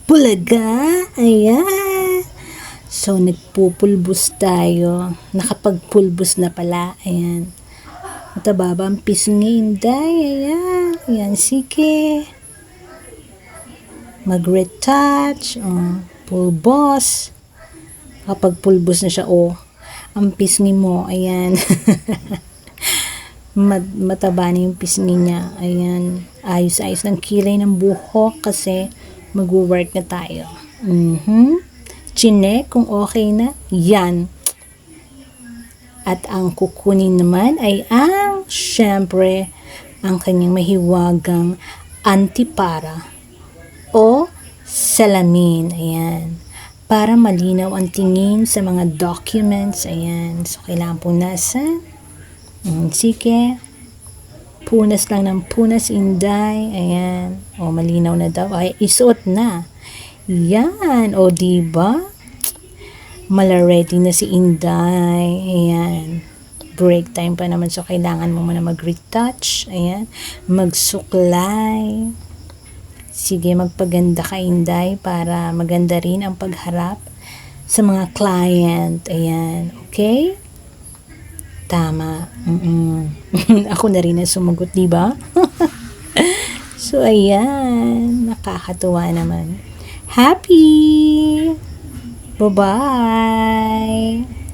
Bulaga! Ayan! So, nagpupulbos tayo. Nakapagpulbos na pala. Ayan. Matababa ang pisngi, Inday. Ayan. Ayan, sige. Mag-retouch. Pulbos. Kapag pulbos na siya, ang pisngi mo. Ayan. Mataba na yung pisngi niya. Ayan. Ayos-ayos ng kilay ng buhok kasi mag-work na tayo. Chinek kung okay na. Yan. At ang kukunin naman ay syempre, ang kanyang mahiwagang antipara o salamin. Ayan. Para malinaw ang tingin sa mga documents. Ayan. So, kailangan pong nasa. Sige. Punas lang ng punas, Inday. Ayan. Malinaw na daw. Ay, isuot na. Yan. Diba? Mala-ready na si Inday. Ayan. Break time pa naman. So, kailangan mo muna mag-retouch. Ayan. Magsuklay. Sige, magpaganda ka, Inday, para maganda rin ang pagharap sa mga client. Ayan. Okay? Tama. Ako na rin ang sumagot, diba? So, ayan. Nakakatuwa naman. Happy! Bye-bye!